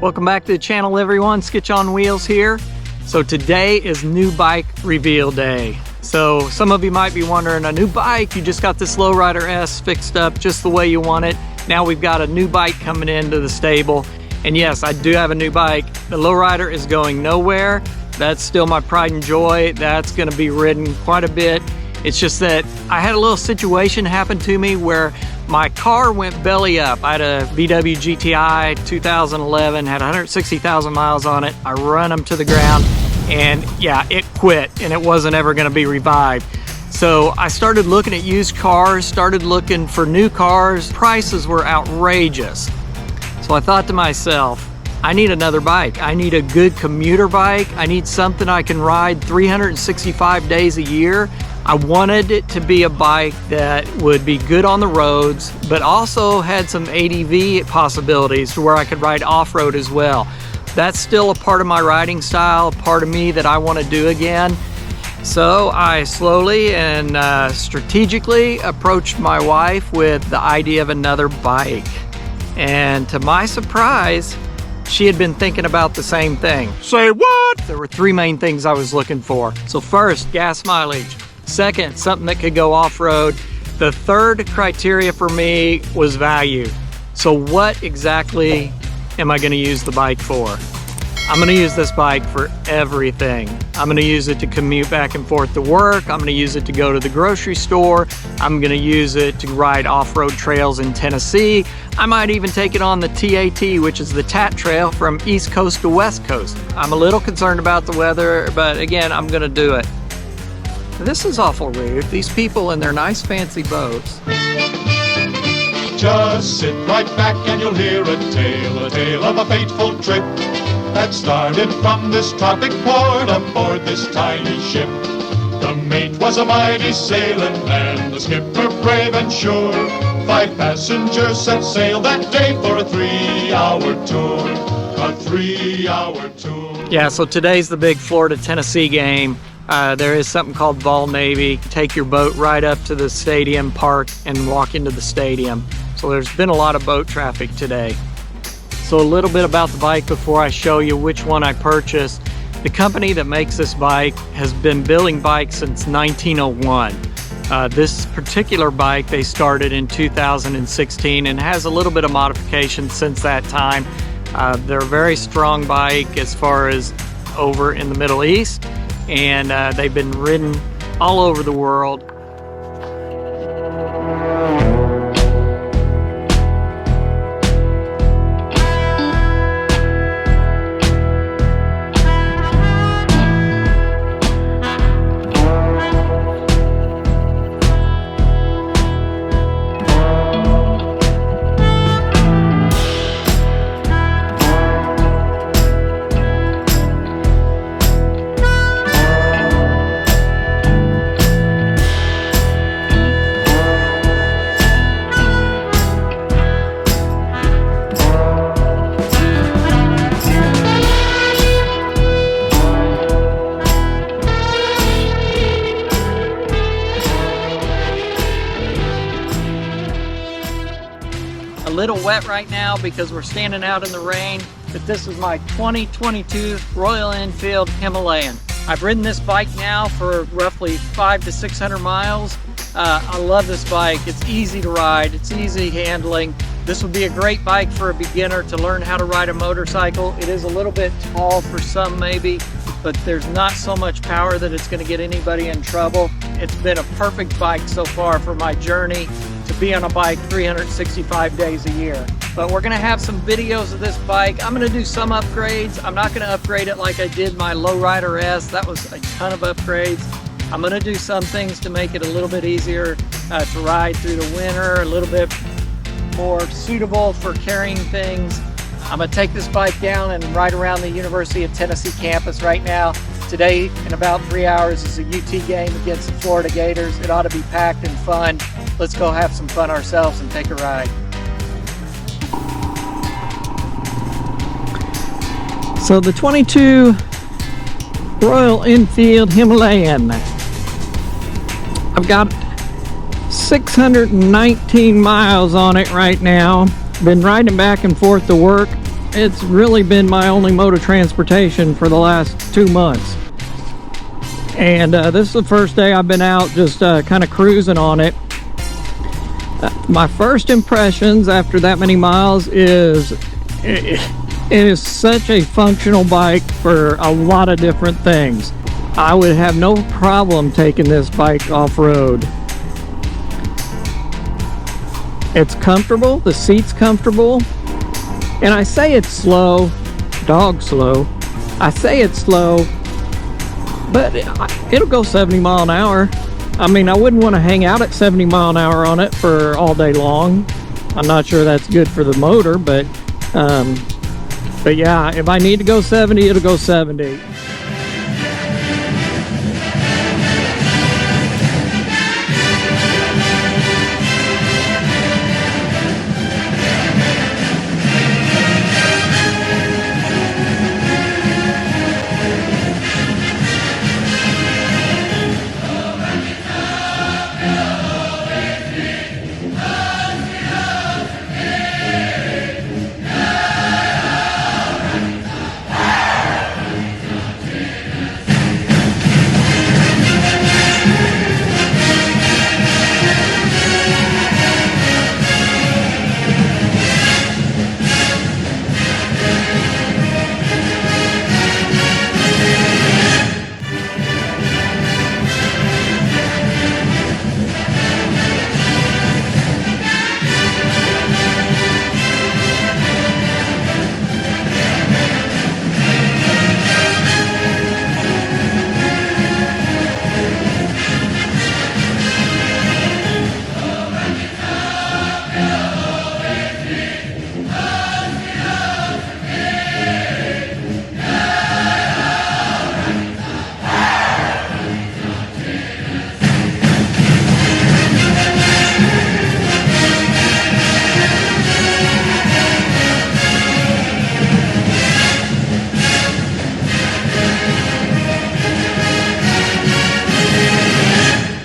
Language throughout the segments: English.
Welcome back to the channel, everyone. Skitch on Wheels here. So today is new bike reveal day. So some of you might be wondering, a new bike, you just got this Lowrider S fixed up just the way you want it. Now we've got a new bike coming into the stable. And yes, I do have a new bike. The Lowrider is going nowhere. That's still my pride and joy. That's gonna be ridden quite a bit. It's just that I had a little situation happen to me where my car went belly up. I had a VW GTI 2011, had 160,000 miles on it. I run them to the ground and yeah, it quit and it wasn't ever gonna be revived. So I started looking at used cars, started looking for new cars. Prices were outrageous. So I thought to myself, I need another bike. I need a good commuter bike. I need something I can ride 365 days a year. I wanted it to be a bike that would be good on the roads, but also had some ADV possibilities to where I could ride off-road as well. That's still a part of my riding style, a part of me that I want to do again. So I slowly and strategically approached my wife with the idea of another bike. And to my surprise, she had been thinking about the same thing. Say what? There were three main things I was looking for. So first, gas mileage. Second, something that could go off-road. The third criteria for me was value. So what exactly am I gonna use the bike for? I'm gonna use this bike for everything. I'm gonna use it to commute back and forth to work. I'm gonna use it to go to the grocery store. I'm gonna use it to ride off-road trails in Tennessee. I might even take it on the TAT, which is the TAT trail from East Coast to West Coast. I'm a little concerned about the weather, but again, I'm gonna do it. This is awful rude. These people in their nice fancy boats. Just sit right back and you'll hear a tale of a fateful trip that started from this tropic port aboard this tiny ship. The mate was a mighty sailing man, the skipper brave and sure. 5 passengers set sail that day for a 3-hour tour. A 3-hour tour. Yeah, so today's the big Florida-Tennessee game. There is something called Vol Navy. Take your boat right up to the stadium, park, and walk into the stadium. So there's been a lot of boat traffic today. So a little bit about the bike before I show you which one I purchased. The company that makes this bike has been building bikes since 1901. This particular bike they started in 2016 and has a little bit of modification since that time. They're a very strong bike as far as over in the Middle East, and they've been ridden all over the world. A little wet right now because we're standing out in the rain, but this is my 2022 Royal Enfield Himalayan. I've ridden this bike now for roughly 500 to 600 miles. I love this bike. It's easy to ride, it's easy handling. This would be a great bike for a beginner to learn how to ride a motorcycle. It is a little bit tall for some maybe, but there's not so much power that it's going to get anybody in trouble. It's been a perfect bike so far for my journey to be on a bike 365 days a year. But we're gonna have some videos of this bike. I'm gonna do some upgrades. I'm not gonna upgrade it like I did my Lowrider S. That was a ton of upgrades. I'm gonna do some things to make it a little bit easier to ride through the winter, a little bit more suitable for carrying things. I'm gonna take this bike down and ride around the University of Tennessee campus right now. Today, in about 3 hours, is a UT game against the Florida Gators. It ought to be packed and fun. Let's go have some fun ourselves and take a ride. So the 22 Royal Enfield Himalayan. I've got 619 miles on it right now. Been riding back and forth to work. it's really been my only mode of transportation for the last 2 months. And this is the first day I've been out just kind of cruising on it. My first impressions after that many miles is it is such a functional bike for a lot of different things. I would have no problem taking this bike off-road. It's comfortable, the seat's comfortable, and I say it's slow, dog slow. I say it's slow, but it'll go 70 mile an hour. I mean, I wouldn't want to hang out at 70 mile an hour on it for all day long. I'm not sure that's good for the motor, but yeah, if I need to go 70, it'll go 70.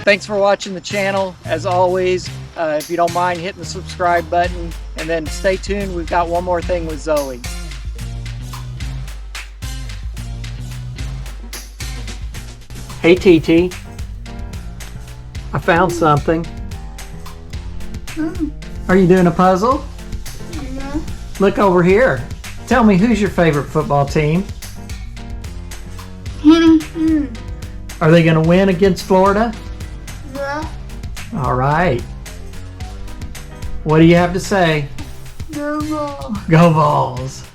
Thanks for watching the channel. As always, if you don't mind hitting the subscribe button, and then stay tuned, we've got one more thing with Zoe. Hey TT, I found something. Are you doing a puzzle? No. Look over here. Tell me, who's your favorite football team? Are they going to win against Florida? No. All right. What do you have to say? No more. Go Vols.